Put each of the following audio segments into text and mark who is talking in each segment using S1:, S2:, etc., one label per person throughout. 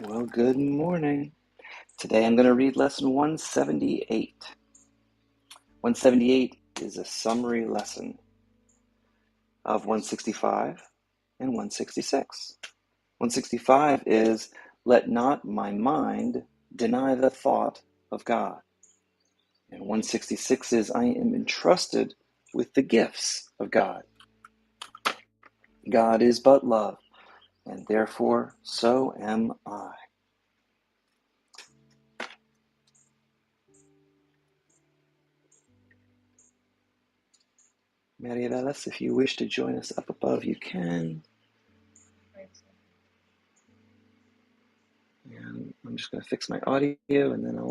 S1: Well, good morning. Today I'm going to read lesson 178. 178 is a summary lesson of 165 and 166. 165 is, let not my mind deny the thought of God. And 166 is, I am entrusted with the gifts of God. God is but love, and therefore so am I. Maria Velas, if you wish to join us up above, you can. And I'm just going to fix my audio and then I'll...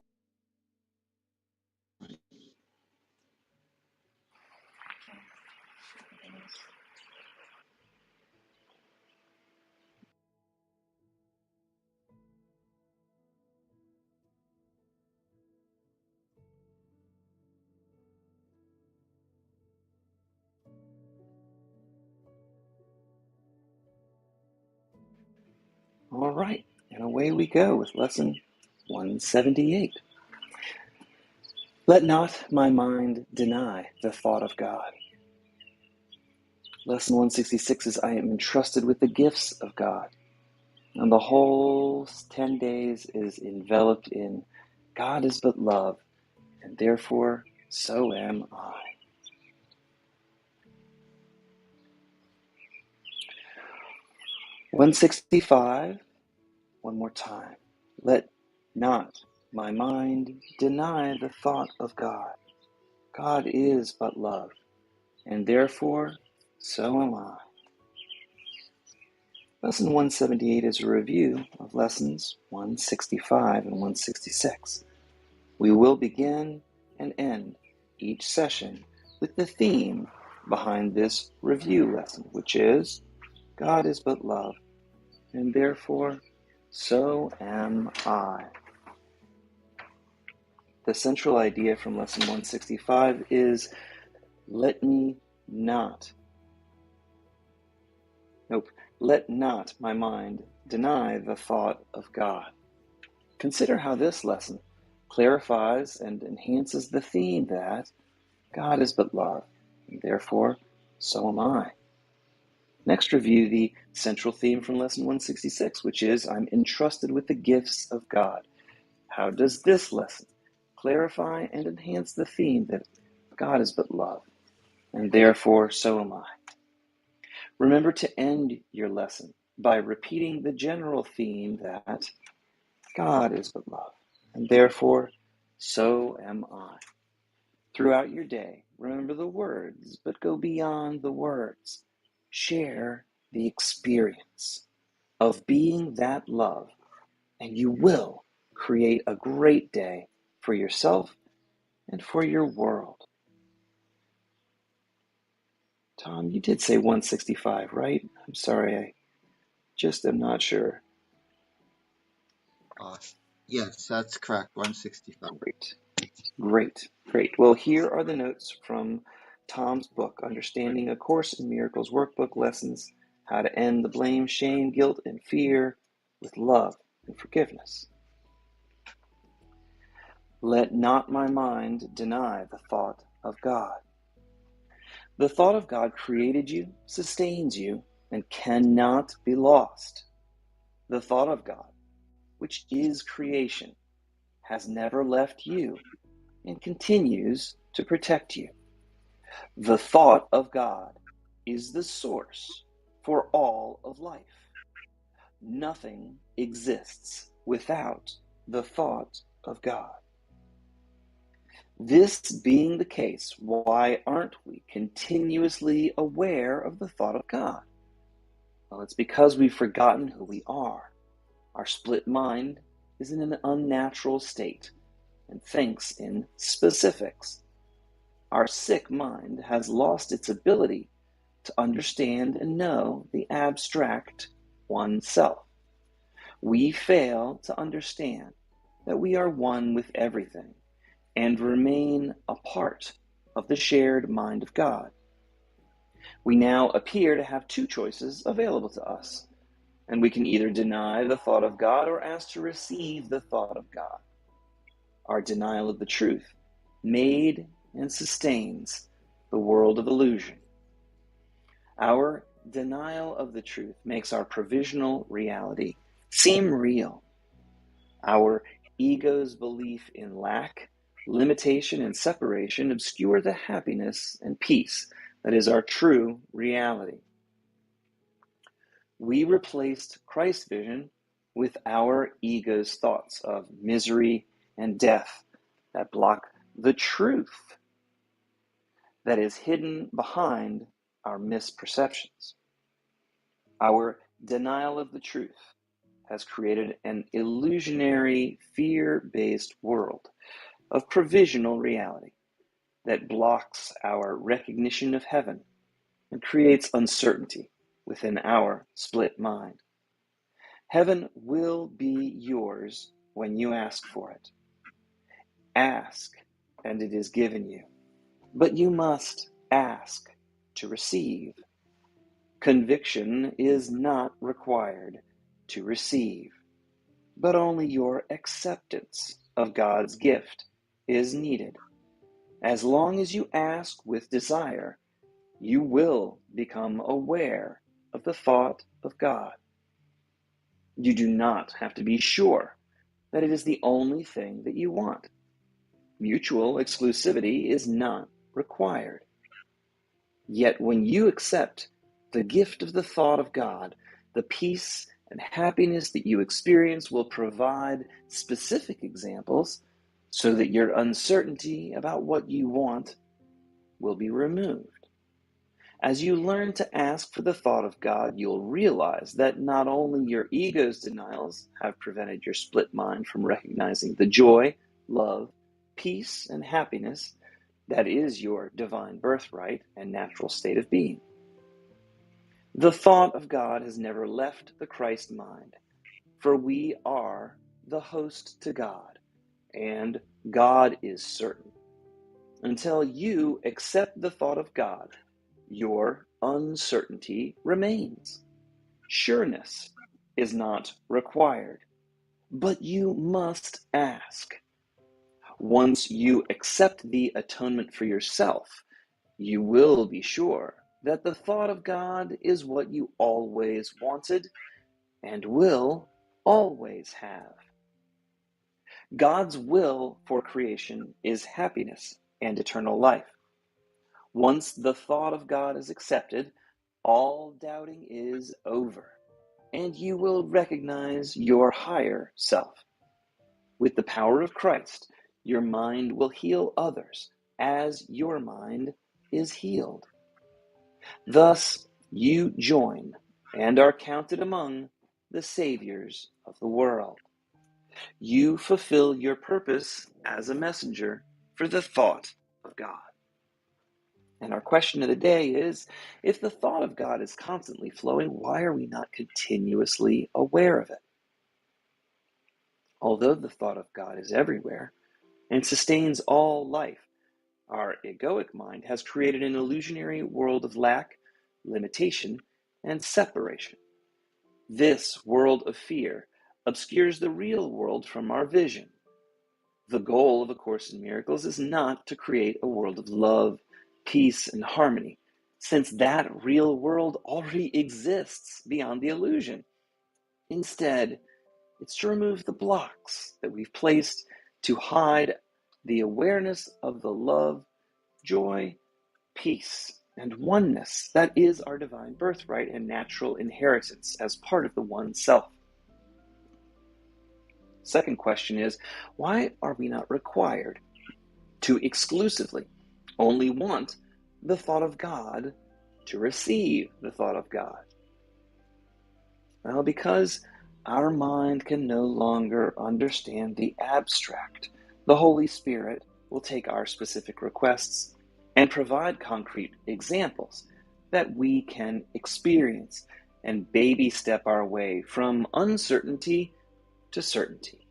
S1: All right, and away we go with lesson 178. Let not my mind deny the thought of God. Lesson 166 is, I am entrusted with the gifts of God. And the whole 10 days is enveloped in God is but love, and therefore so am I. (165) one more time. Let not my mind deny the thought of God. God is but love, and therefore so am I. Lesson 178 is a review of lessons 165 and 166. We will begin and end each session with the theme behind this review lesson, which is, God is but love, and therefore so am I. The central idea from lesson 165 is, let not my mind deny the thought of God. Consider how this lesson clarifies and enhances the theme that God is but love, and therefore so am I. Next, review the central theme from lesson 166, which is, I'm entrusted with the gifts of God. How does this lesson clarify and enhance the theme that God is but love, and therefore so am I? Remember to end your lesson by repeating the general theme that God is but love, and therefore so am I. Throughout your day, remember the words, but go beyond the words. Share the experience of being that love, and you will create a great day for yourself and for your world. Tom, you did say 165, right? I'm sorry, I just am not sure.
S2: Uh, yes, that's correct. 165.
S1: Great. Well, here are the notes from Tom's book, Understanding A Course in Miracles Workbook Lessons, How to End the Blame, Shame, Guilt, and Fear with Love and Forgiveness. Let not my mind deny the thought of God. The thought of God created you, sustains you, and cannot be lost. The thought of God, which is creation, has never left you and continues to protect you. The thought of God is the source for all of life. Nothing exists without the thought of God. This being the case, why aren't we continuously aware of the thought of God? Well, it's because we've forgotten who we are. Our split mind is in an unnatural state and thinks in specifics. Our sick mind has lost its ability to understand and know the abstract oneself. We fail to understand that we are one with everything and remain a part of the shared mind of God. We now appear to have two choices available to us, And we can either deny the thought of God or ask to receive the thought of God. Our denial of the truth made and sustains the world of illusion. Our denial of the truth makes our provisional reality seem real. Our ego's belief in lack, limitation, and separation obscure the happiness and peace that is our true reality. We replaced Christ's vision with our ego's thoughts of misery and death that block the truth that is hidden behind our misperceptions. Our denial of the truth has created an illusionary, fear-based world of provisional reality that blocks our recognition of heaven and creates uncertainty within our split mind. Heaven will be yours when you ask for it. Ask, and it is given you. But you must ask to receive. Conviction is not required to receive, but only your acceptance of God's gift is needed. As long as you ask with desire, you will become aware of the thought of God. You do not have to be sure that it is the only thing that you want. Mutual exclusivity is not required. Yet when you accept the gift of the thought of God, the peace and happiness that you experience will provide specific examples so that your uncertainty about what you want will be removed. As you learn to ask for the thought of God, you'll realize that not only your ego's denials have prevented your split mind from recognizing the joy, love, peace, and happiness that is your divine birthright and natural state of being. The thought of God has never left the Christ mind, for we are the host to God, and God is certain. Until you accept the thought of God, your uncertainty remains. Sureness is not required, but you must ask. Once you accept the atonement for yourself, you will be sure that the thought of God is what you always wanted and will always have. God's will for creation is happiness and eternal life. Once the thought of God is accepted, all doubting is over, and you will recognize your higher self. With the power of Christ, your mind will heal others as your mind is healed. Thus, you join and are counted among the saviors of the world. You fulfill your purpose as a messenger for the thought of God. And our question of the day is, if the thought of God is constantly flowing, why are we not continuously aware of it? Although the thought of God is everywhere and sustains all life, our egoic mind has created an illusionary world of lack, limitation, and separation. This world of fear obscures the real world from our vision. The goal of A Course in Miracles is not to create a world of love, peace, and harmony, since that real world already exists beyond the illusion. Instead, it's to remove the blocks that we've placed to hide the awareness of the love, joy, peace, and oneness that is our divine birthright and natural inheritance as part of the one self. Second question is, why are we not required to exclusively only want the thought of God to receive the thought of God? Well, because our mind can no longer understand the abstract. The Holy Spirit will take our specific requests and provide concrete examples that we can experience and baby step our way from uncertainty to certainty.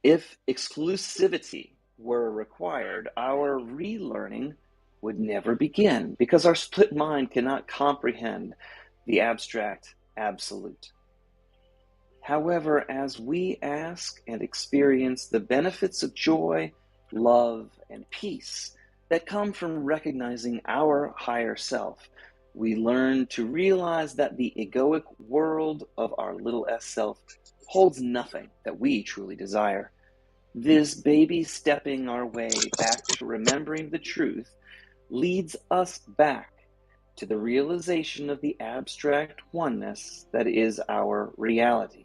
S1: If exclusivity were required, our relearning would never begin because our split mind cannot comprehend the abstract absolute. However, as we ask and experience the benefits of joy, love, and peace that come from recognizing our higher self, we learn to realize that the egoic world of our little s self holds nothing that we truly desire. This baby stepping our way back to remembering the truth leads us back to the realization of the abstract oneness that is our reality.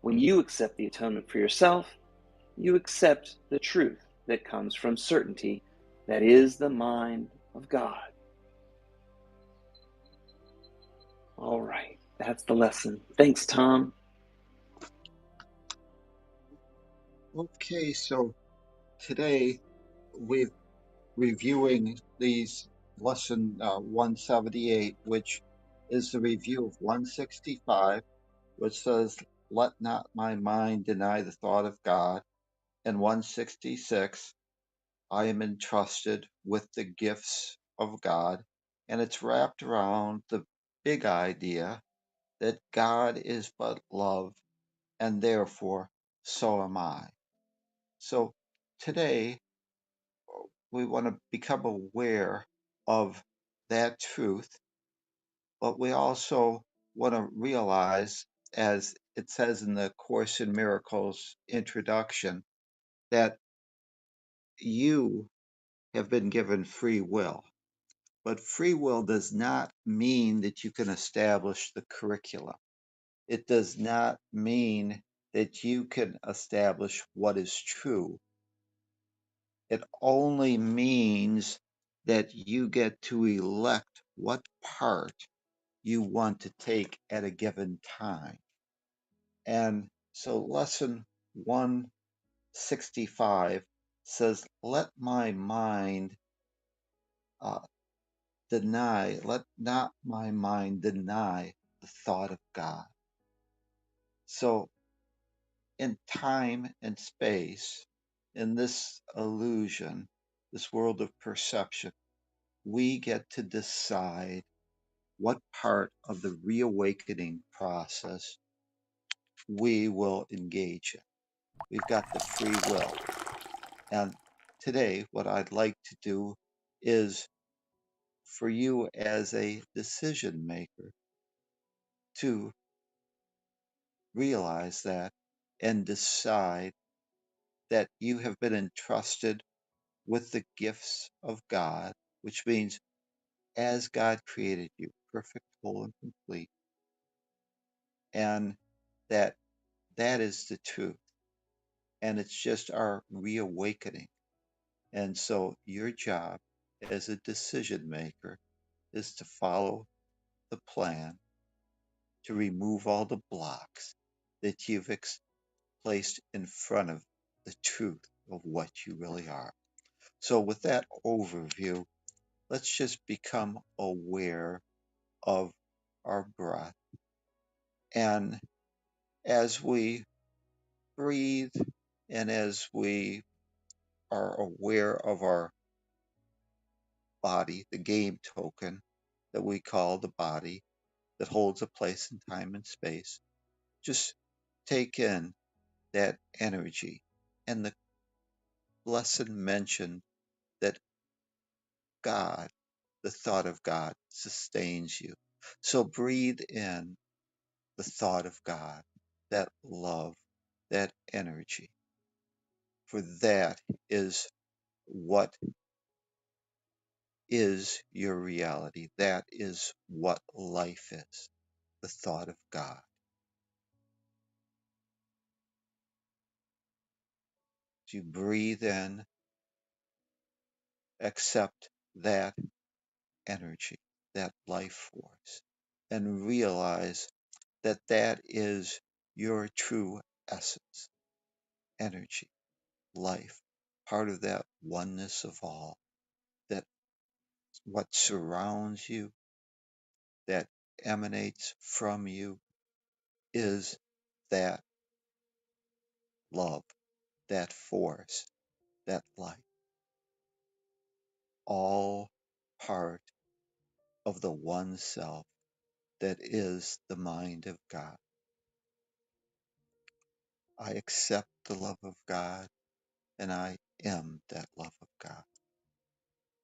S1: When you accept the atonement for yourself, you accept the truth that comes from certainty that is the mind of God. All right, that's the lesson. Thanks, Tom.
S2: Okay, so today we're reviewing these lesson 178, which is the review of 165, which says, "Let not my mind deny the thought of God," and 166, "I am entrusted with the gifts of God." And it's wrapped around the big idea that God is but love, and therefore so am I. So today we want to become aware of that truth, but we also want to realize, as it says in the Course in Miracles introduction, that you have been given free will. But free will does not mean that you can establish the curriculum. It does not mean that you can establish what is true. It only means that you get to elect what part you want to take at a given time. And so lesson 165 says, let not my mind deny the thought of God. So in time and space, in this illusion, this world of perception, we get to decide what part of the reawakening process we will engage in. We've got the free will. And today, what I'd like to do is for you as a decision maker to realize that and decide that you have been entrusted with the gifts of God, which means as God created you, perfect, whole, and complete, and that that is the truth. And it's just our reawakening. And so your job as a decision maker is to follow the plan to remove all the blocks that you've placed in front of the truth of what you really are. So, with that overview, let's just become aware of our breath. And as we breathe and as we are aware of our body, the game token that we call the body that holds a place in time and space, just take in that energy. And the lesson mentioned that God, the thought of God, sustains you. So breathe in the thought of God, that love, that energy. For that is what is your reality. That is what life is, the thought of God. As you breathe in, accept that energy, that life force, and realize that that is your true essence, energy, life, part of that oneness of all, that what surrounds you, that emanates from you, is that love, that force, that light, all part of the one self that is the mind of God. I accept the love of God, and I am that love of God.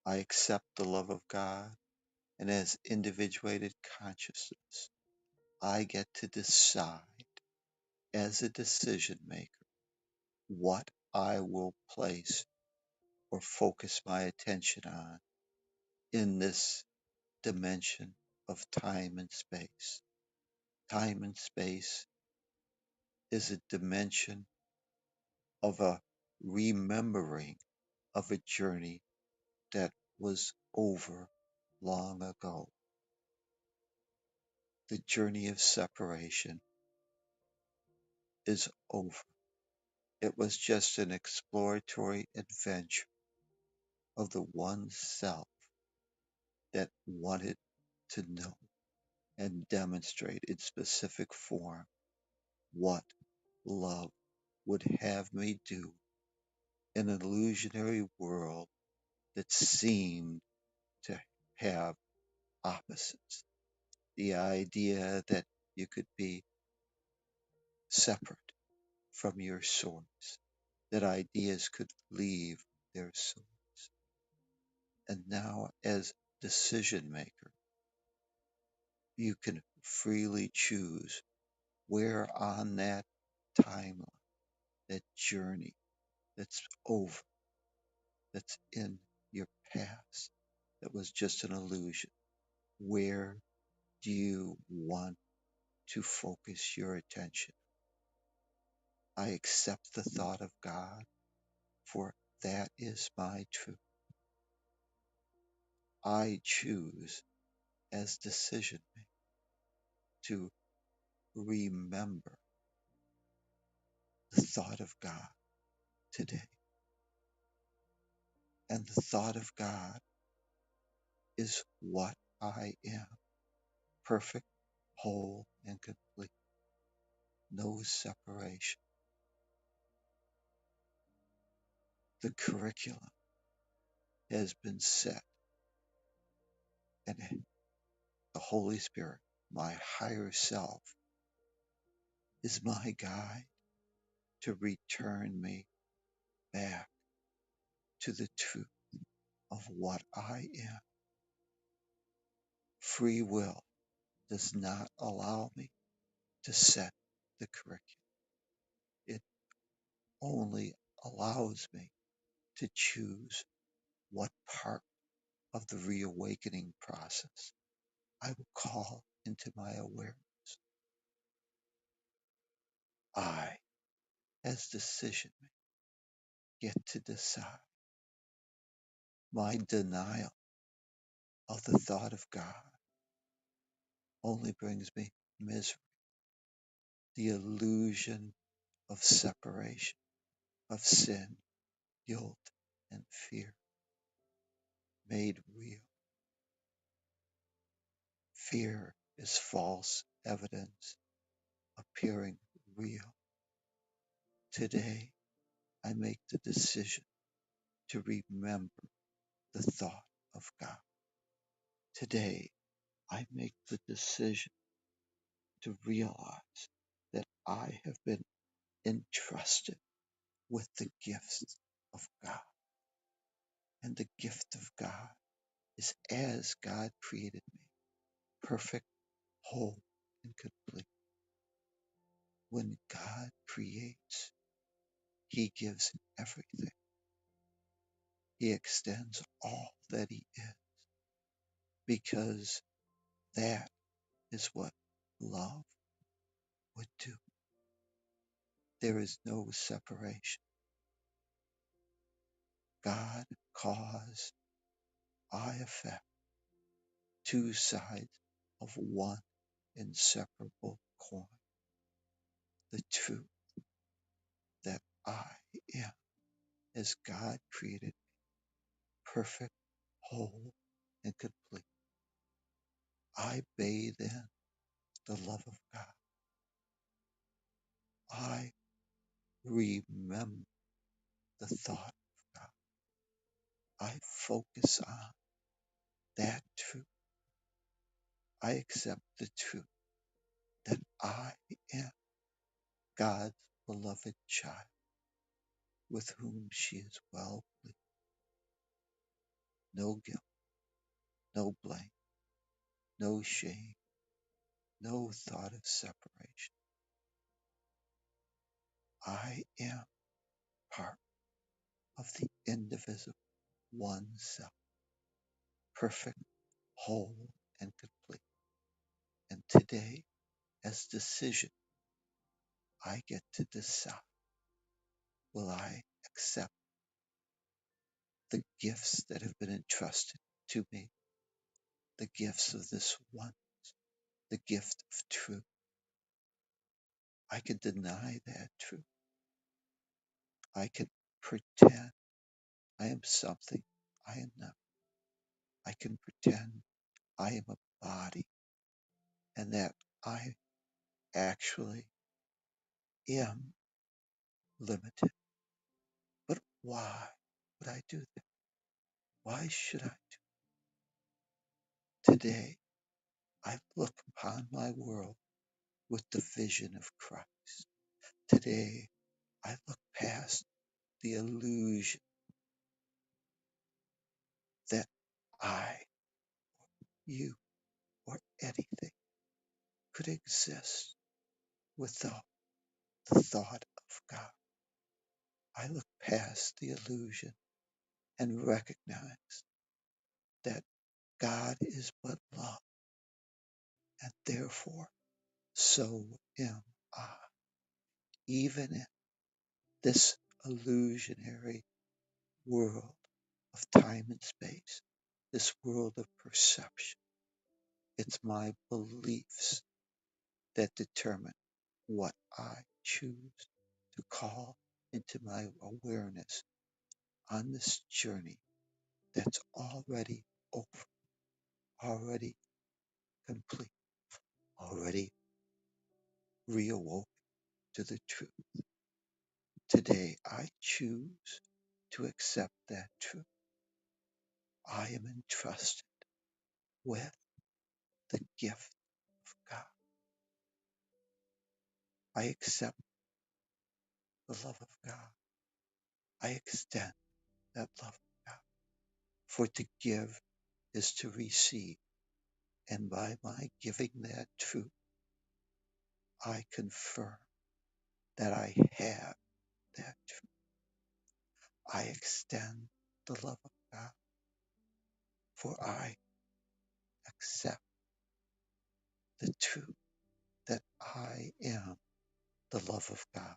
S2: I accept the love of God, and as individuated consciousness, I get to decide as a decision maker what I will place or focus my attention on in this dimension of time and space. Time and space is a dimension of a remembering of a journey that was over long ago. The journey of separation is over. It was just an exploratory adventure of the one self that wanted to know and demonstrate in specific form what love would have me do in an illusionary world that seemed to have opposites. The idea that you could be separate from your source, that ideas could leave their source. And now, as decision maker, you can freely choose where on that timeline, that journey that's over, that's in your past, that was just an illusion, where do you want to focus your attention? I accept the thought of God, for that is my truth. I choose as decision maker to remember the thought of God today. And the thought of God is what I am, perfect, whole, and complete, no separation. The curriculum has been set, and the Holy Spirit, my higher self, is my guide to return me back to the truth of what I am. Free will does not allow me to set the curriculum. It only allows me to choose what part of the reawakening process I will call into my awareness. I, as decision maker, get to decide. My denial of the thought of God only brings me misery, the illusion of separation, of sin, guilt, and fear made real. Fear is false evidence appearing real. Today, I make the decision to remember the thought of God. Today, I make the decision to realize that I have been entrusted with the gifts of God. And the gift of God is as God created me, perfect, whole, and complete. When God creates, He gives everything. He extends all that He is, because that is what love would do. There is no separation. God, cause, I, effect, two sides of one inseparable coin. The truth that I am as God created, perfect, whole, and complete. I bathe in the love of God. I remember the thought of God. I focus on that truth. I accept the truth that I am God's beloved child with whom she is well pleased. No guilt, no blame, no shame, no thought of separation. I am part of the indivisible one self, perfect, whole, and complete. And today, as decision, I get to decide, will I accept the gifts that have been entrusted to me, the gifts of this one, the gift of truth. I can deny that truth. I can pretend I am something I am not. I can pretend I am a body and that I actually am limited. But why would I do that? Why should I do today? I look upon my world with the vision of Christ. Today, I look past the illusion that I, you, or anything could exist without the thought of God. I look past the illusion and recognize that God is but love, and therefore so am I. Even in this illusionary world of time and space, this world of perception, it's my beliefs that determine what I choose to call into my awareness on this journey that's already over, already complete, already reawoken to the truth. Today, I choose to accept that truth. I am entrusted with the gift of God. I accept the love of God. I extend that love of God. For to give is to receive. And by my giving that truth, I confirm that I have that truth. I extend the love of God, for I accept the truth that I am the love of God,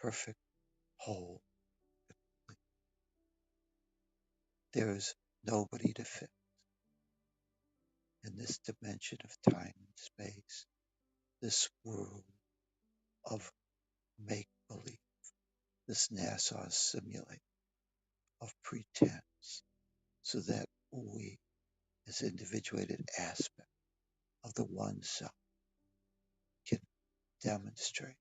S2: perfect, whole, complete. There is nobody to fit in this dimension of time and space, this world of make believe, this NASA simulate of pretense, so that we, as individuated aspects of the one self, can demonstrate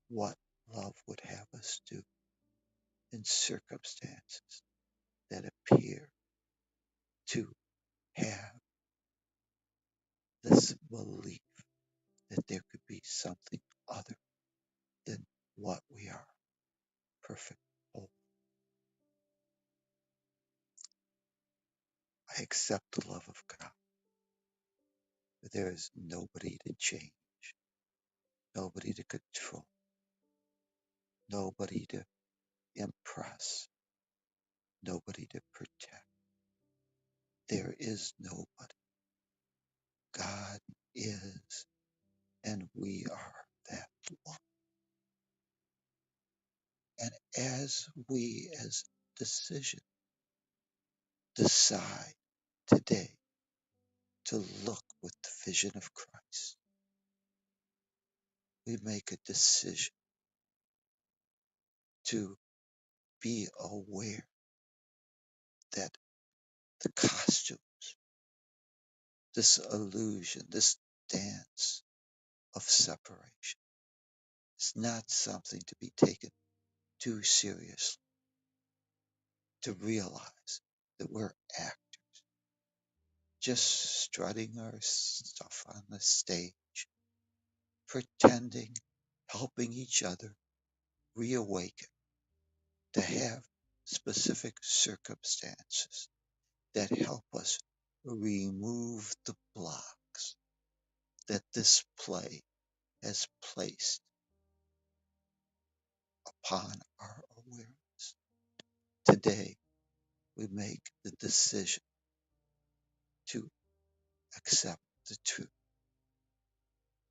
S2: what love would have us do in circumstances that appear to have this belief that there could be something other than what we are, perfect, whole. I accept the love of God. There is nobody to change, nobody to control, nobody to impress, nobody to protect. There is nobody. God is, and we are that one. And as we, as decision, decide today to look with the vision of Christ, we make a decision to be aware that the costumes, this illusion, this dance of separation is not something to be taken too seriously, to realize that we're actors, just strutting our stuff on the stage, pretending, helping each other reawaken, to have specific circumstances that help us remove the blocks that this play has placed upon our awareness. Today, we make the decision to accept the truth.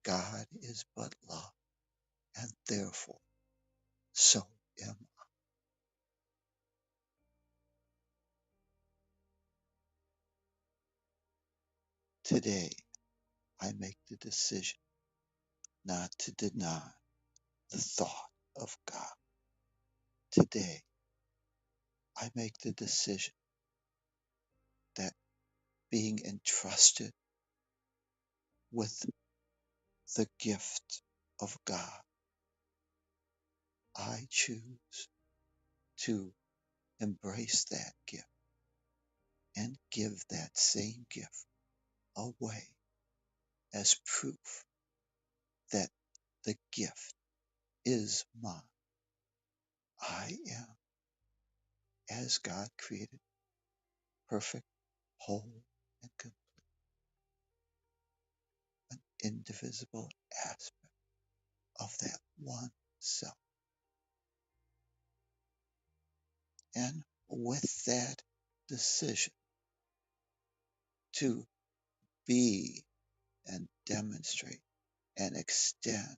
S2: God is but love, and therefore so am I. Today, I make the decision not to deny the thought of God. Today, I make the decision that being entrusted with the gift of God, I choose to embrace that gift and give that same gift away as proof that the gift is mine. I am as God created, perfect, whole, and complete, an indivisible aspect of that one self. And with that decision to be and demonstrate and extend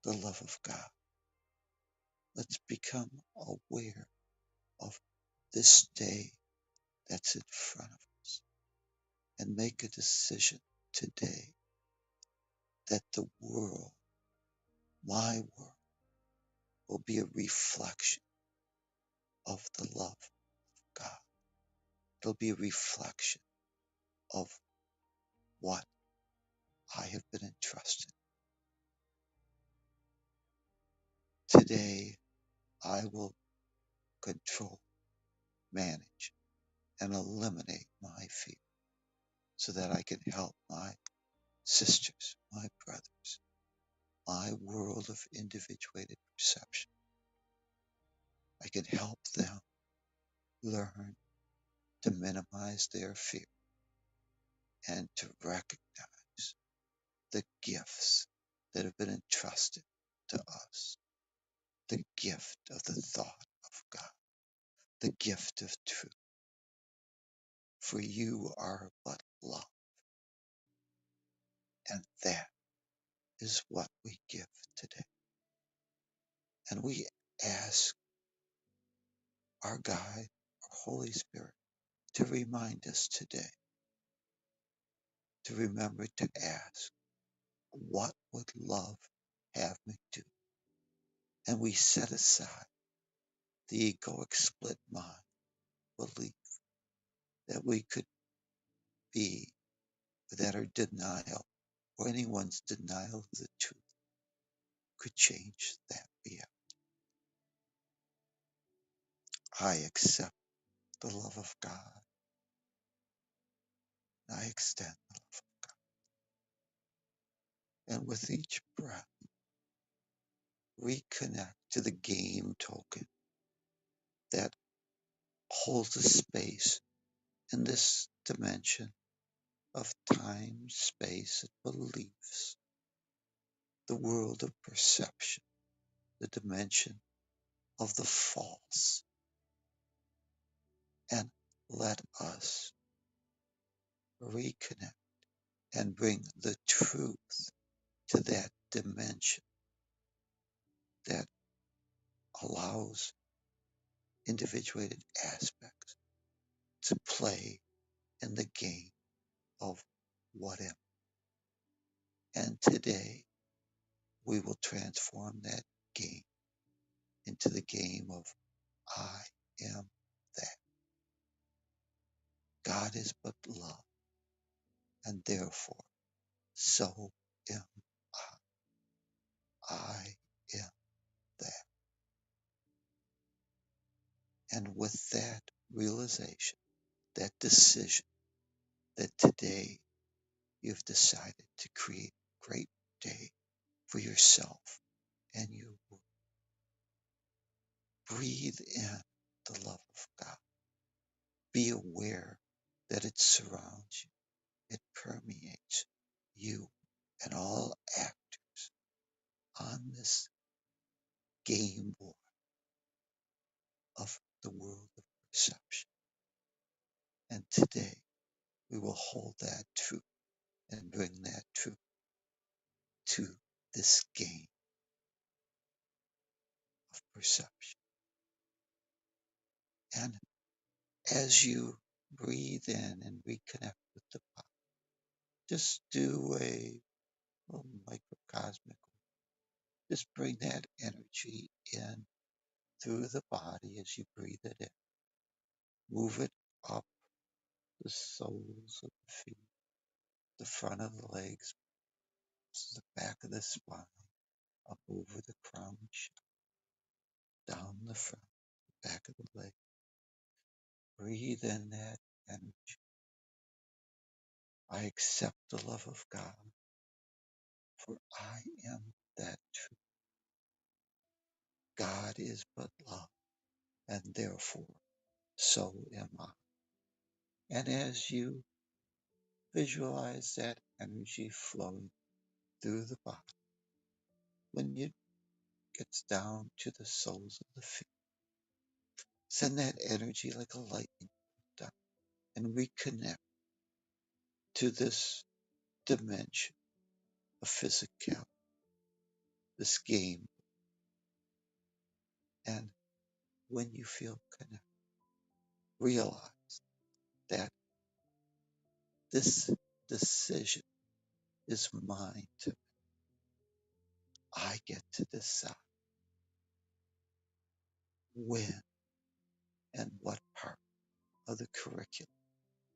S2: the love of God, let's become aware of this day that's in front of us and make a decision today that the world, my world, will be a reflection of the love of God. It'll be a reflection of what I have been entrusted. Today, I will control, manage, and eliminate my fear so that I can help my sisters, my brothers, my world of individuated perception. I can help them learn to minimize their fear and to recognize the gifts that have been entrusted to us. The gift of the thought of God, the gift of truth. For you are but love, and that is what we give today. And we ask our guide, our Holy Spirit, to remind us today, to remember to ask, what would love have me do? And we set aside the egoic split mind belief that we could be, that our denial or anyone's denial of the truth could change that reality. I accept the love of God. I extend the love of God. And with each breath, reconnect to the game token that holds a space in this dimension of time, space, and beliefs, the world of perception, the dimension of the false. And let us reconnect and bring the truth to that dimension that allows individuated aspects to play in the game of what if. And today we will transform that game into the game of I am that. God is but love, and therefore so am I. I am that. And with that realization, that decision, that today you've decided to create a great day for yourself, and you will breathe in the love of God. Be aware that it surrounds you, it permeates you and all actors on this game board of the world of perception. And today we will hold that truth and bring that truth to this game of perception. And as you breathe in and reconnect with the body, just do a little microcosmic. Just bring that energy in through the body as you breathe it in. Move it up the soles of the feet, the front of the legs, the back of the spine, up over the crown, down the front, back of the leg. Breathe in that energy. I accept the love of God, for I am that truth. God is but love, and therefore so am I. And as you visualize that energy flowing through the body, when it gets down to the soles of the feet, send that energy like a lightning down and reconnect to this dimension of physicality, this game. And when you feel connected, realize that this decision is mine to make. I get to decide when and what part of the curriculum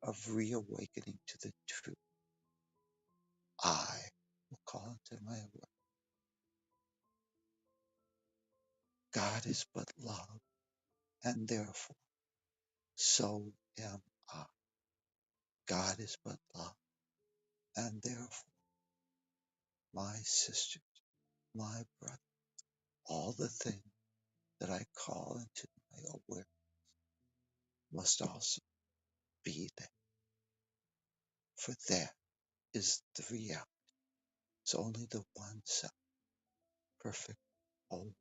S2: of reawakening to the truth I will call into my awareness. God is but love, and therefore so am I. God is but love, and therefore my sister, my brother, all the things that I call into my awareness must also be there. For that is the reality. It's only the one self, perfect, whole.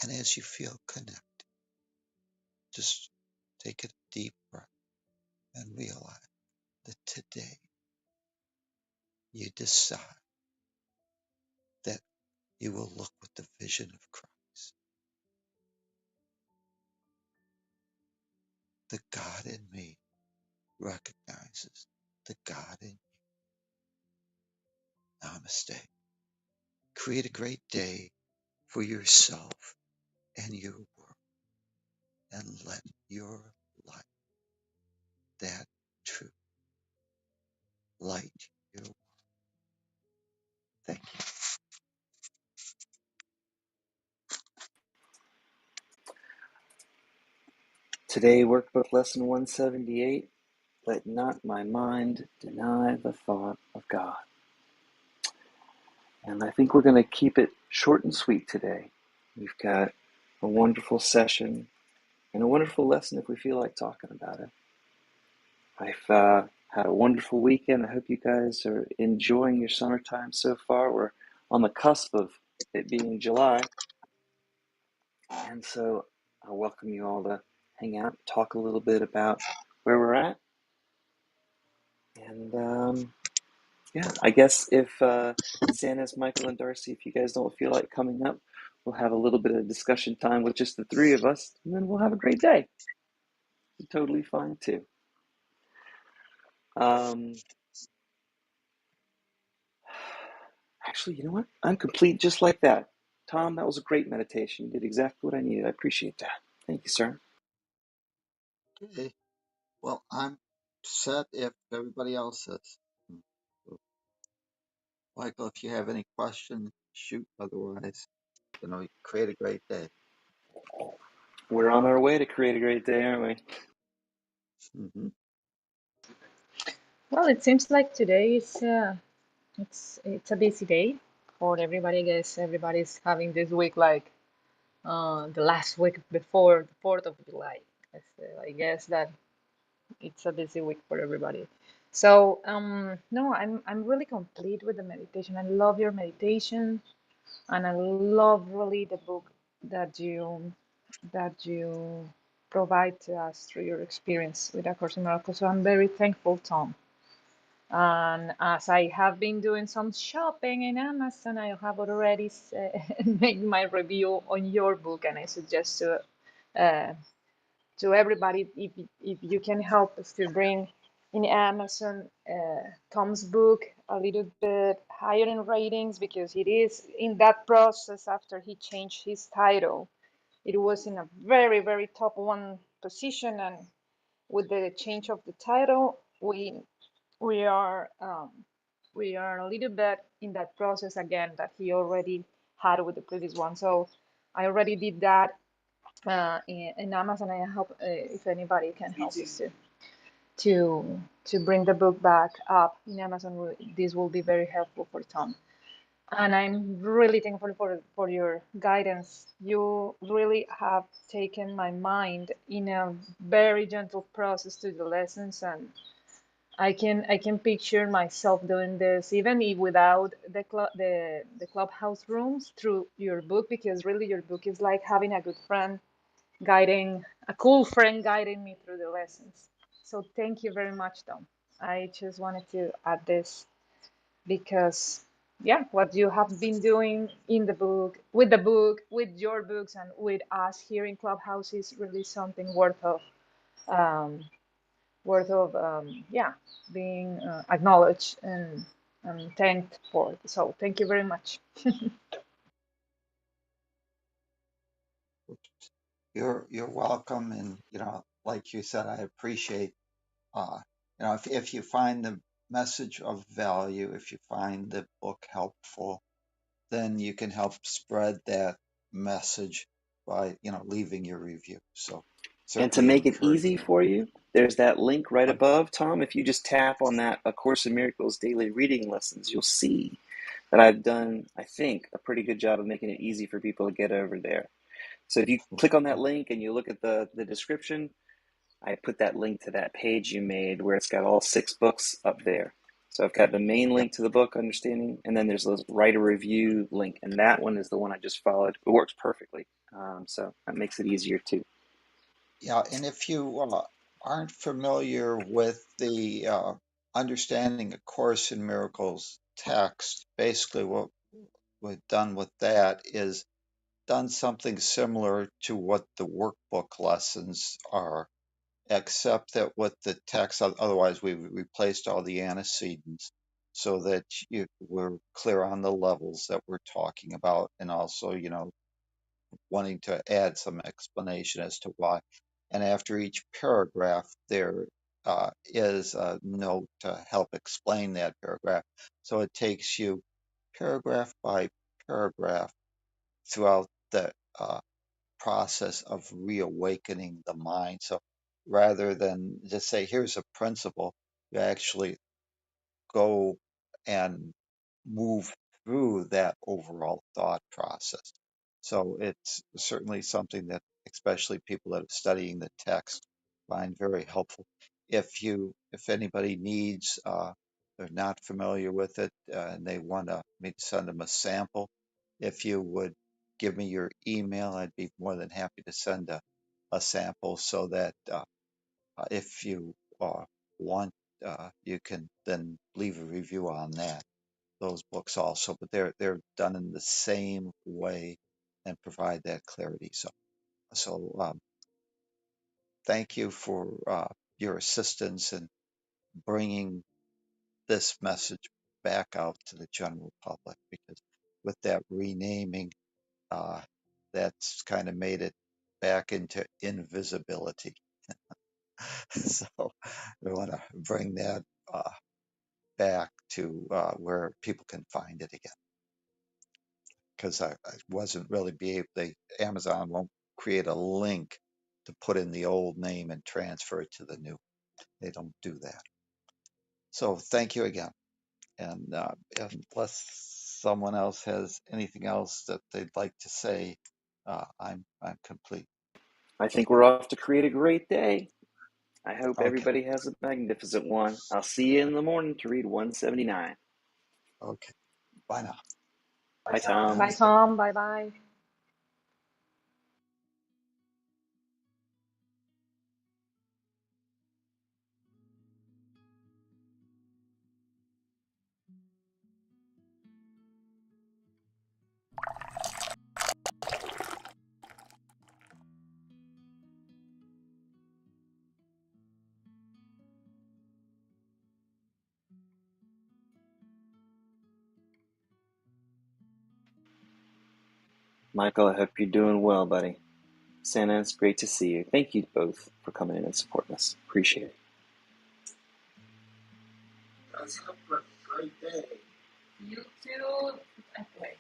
S2: And as you feel connected, just take a deep breath and realize that today you decide that you will look with the vision of Christ. The God in me recognizes the God in you. Namaste. Create a great day for yourself and your world, and let your light, that truth, light your world. Thank you.
S1: Today, Workbook Lesson 178, let not my mind deny the thought of God. And I think we're going to keep it short and sweet today. We've got a wonderful session and a wonderful lesson if we feel like talking about it. I've had a wonderful weekend. I hope you guys are enjoying your summertime so far. We're on the cusp of it being July. And so I welcome you all to hang out, talk a little bit about where we're at. And yeah, I guess if Xanis, Michael, and Darcy, if you guys don't feel like coming up, we'll have a little bit of discussion time with just the three of us, and then we'll have a great day. Totally fine too. Actually, you know what? I'm complete just like that. Tom, that was a great meditation. You did exactly what I needed. I appreciate that. Thank you, sir.
S2: Okay. Well, I'm set if everybody else is. Michael, if you have any questions, shoot. Otherwise, create a great day.
S1: We're on our way to create a great day, aren't we?
S2: Hmm.
S3: Well, it seems like today it's a busy day for everybody. I guess everybody's having this week like the last week before the 4th of July. I guess that it's a busy week for everybody. So no, I'm really complete with the meditation. I love your meditation, and I love really the book that you provide to us through your experience with A Course in Miracles. So I'm very thankful, Tom. And as I have been doing some shopping in Amazon, I have already made my review on your book, and I suggest uh, to everybody if you can help us to bring in Amazon Tom's book a little bit higher in ratings, because it is in that process after he changed his title. It was in a very, very top one position, and with the change of the title, we are um, we are a little bit in that process again that he already had with the previous one. So I already did that in Amazon. I hope if anybody can help us to bring the book back up in Amazon, this will be very helpful for Tom. And I'm really thankful for your guidance. You really have taken my mind in a very gentle process to the lessons, and I can picture myself doing this even if without the clubhouse rooms through your book, because really your book is like having a good friend guiding a cool friend guiding me through the lessons. So thank you very much, Tom. I just wanted to add this because yeah, what you have been doing in the book, with your books, and with us here in Clubhouse is really something um, yeah, being acknowledged and thanked for. So thank you very much.
S2: You're welcome, and like you said, I appreciate. Uh, if you find the message of value, if you find the book helpful, then you can help spread that message by leaving your review. So
S1: And to
S2: certainly
S1: make it
S2: encourage
S1: easy
S2: that.
S1: for you, there's that link right
S2: But
S1: above, Tom. If you just tap on that A Course in Miracles daily reading lessons, you'll see that I've done, I think, a pretty good job of making it easy for people to get over there. So if you click on that link and you look at the description, I put that link to that page you made where it's got all 6 books up there. So I've got the main
S2: yeah,
S1: link to the book, Understanding, and then there's this write a review link, and that one is the one I just followed. It works perfectly. So that makes it easier too.
S2: yeah. And if you aren't familiar with the understanding A Course in Miracles text, basically what we've done with that is done something similar to what the workbook lessons are, except that with the text, otherwise we replaced all the antecedents so that we're clear on the levels that we're talking about, and also, wanting to add some explanation as to why. And after each paragraph, there is a note to help explain that paragraph. So it takes you paragraph by paragraph throughout the process of reawakening the mind. So rather than just say, here's a principle, you actually go and move through that overall thought process. So it's certainly something that especially people that are studying the text find very helpful. If anybody needs, they're not familiar with it, and they want me to send them a sample, if you would give me your email, I'd be more than happy to send a sample so that if you want, you can then leave a review on those books also. But they're done in the same way and provide that clarity. So thank you for your assistance in bringing this message back out to the general public, because with that renaming, uh, that's kind of made it back into invisibility. So we want to bring that back to where people can find it again. Because I wasn't really be able, Amazon won't create a link to put in the old name and transfer it to the new. They don't do that. So thank you again. And unless someone else has anything else that they'd like to say, I'm complete.
S1: I think we're off to create a great day. I hope
S2: Okay.
S1: everybody has a magnificent one. I'll see you in the morning to read 179.
S2: Okay. Bye now.
S1: Bye, Tom.
S3: Bye, Tom. Bye bye.
S1: Michael, I hope you're doing well, buddy. Santa, it's great to see you. Thank you both for coming in and supporting us. Appreciate it.
S4: Let's have a great day. You too. Okay.